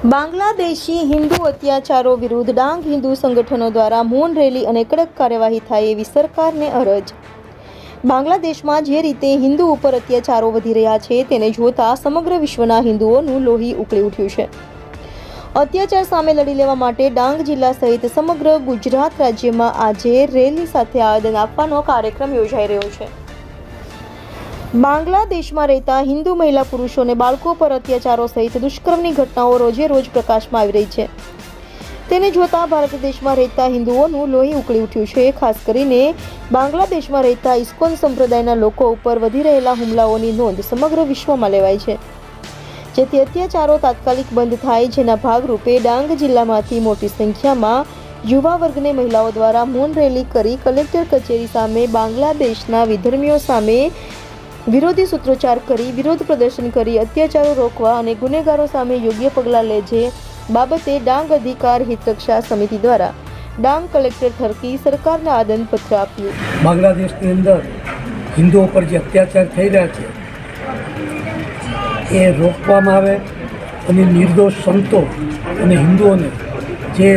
બાંગ્લાદેશી હિન્દુ અત્યાચારો વિરુદ્ધ ડાંગ હિન્દુ સંગઠનો દ્વારા મૌન રેલી અને કડક કાર્યવાહી થાય એવી સરકારને અરજ। બાંગ્લાદેશમાં જે રીતે હિન્દુ ઉપર અત્યાચારો વધી રહ્યા છે તેને જોતા સમગ્ર વિશ્વના હિન્દુઓનું લોહી ઉકળી ઉઠ્યું છે। અત્યાચાર સામે લડી લેવા માટે ડાંગ જિલ્લા સહિત સમગ્ર ગુજરાત રાજ્યમાં આજે રેલી સાથે આવેદન આપવાનો કાર્યક્રમ યોજાઈ રહ્યો છે। બાંગ્લાદેશમાં રહેતા હિન્દુ મહિલા પુરુષો અને બાળકો પર અત્યાચારો સહિત દુષ્કર્મની ઘટનાઓ રોજે રોજ પ્રકાશમાં આવી રહી છે। તેને જોતા ભારત દેશમાં રહેતા હિન્દુઓનું લોહી ઉકળી ઉઠ્યું છે। ખાસ કરીને બાંગ્લાદેશમાં રહેતા ઇસ્કોન સંપ્રદાયના લોકો ઉપર વધી રહેલા હુમલાઓની નોંધ સમગ્ર વિશ્વમાં લેવાય છે, જેથી અત્યાચારો તાત્કાલિક બંધ થાય, જેના ભાગરૂપે ડાંગ જિલ્લામાંથી મોટી સંખ્યામાં યુવા વર્ગને મહિલાઓ દ્વારા મૌન રેલી કરી કલેક્ટર કચેરી સામે બાંગ્લાદેશના વિધર્મીઓ સામે વિરોધી સૂત્રોચ્ચાર કરી વિરોધ પ્રદર્શન કરી અત્યાચારો રોકવા અને ગુનેગારો સામે યોગ્ય પગલાં લેજે બાબતે ડાંગ અધિકાર હિતરક્ષા સમિતિ દ્વારા ડાંગ કલેક્ટર થકી સરકારને આવેદનપત્ર આપ્યું। બાંગ્લાદેશની અંદર હિન્દુઓ પર જે અત્યાચાર થઈ રહ્યા છે એ રોકવામાં આવે અને નિર્દોષ સંતો અને હિન્દુઓને જે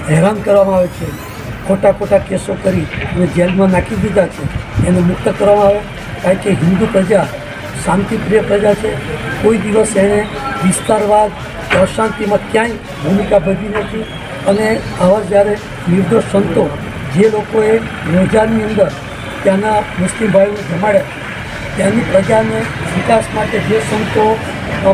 હેરાન કરવામાં આવે છે, ખોટા ખોટા કેસો કરી અને જેલમાં નાખી દીધા છે, એને મુક્ત કરવામાં આવે। કારણ કે હિન્દુ પ્રજા શાંતિપ્રિય પ્રજા છે, કોઈ દિવસ એણે વિસ્તારવાદ કે અશાંતિમાં ક્યાંય ભૂમિકા ભજવી નથી। અને આવા જ્યારે નિર્દોષ સંતો જે લોકોએ રોજાની અંદર ત્યાંના મુસ્લિમ ભાઈઓને જમાડ્યા, ત્યાંની પ્રજાને વિકાસ માટે જે સંતો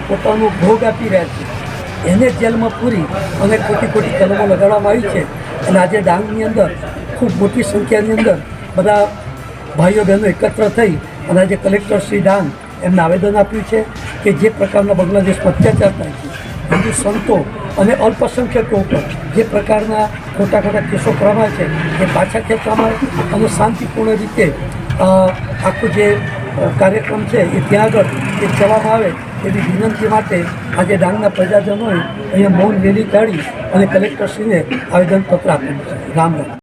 પોતાનો ભોગ આપી રહ્યા છે એને જેલમાં પૂરી અને ખોટી ખોટી કલમો લગાડવામાં આવી છે। અને આજે ડાંગની અંદર ખૂબ મોટી સંખ્યાની અંદર બધા ભાઈઓ બહેનો એકત્ર થઈ અને આજે કલેક્ટર શ્રી ડાંગ એમને આવેદન આપ્યું છે કે જે પ્રકારના બાંગ્લાદેશમાં અત્યાચાર થાય છે, હિન્દુ સંતો અને અલ્પસંખ્યકો ઉપર જે પ્રકારના ખોટા ખોટા કેસો કરવામાં આવે છે એ પાછા ખેંચવામાં આવે અને શાંતિપૂર્ણ રીતે આખો જે કાર્યક્રમ છે એ ત્યાં આગળ એ ચલાવવામાં આવે એવી વિનંતી માટે આજે ડાંગના પ્રજાજનોએ અહીંયા મૌન રેલી કાઢી અને કલેક્ટરશ્રીને આવેદનપત્ર આપ્યું છે। રામ રામ।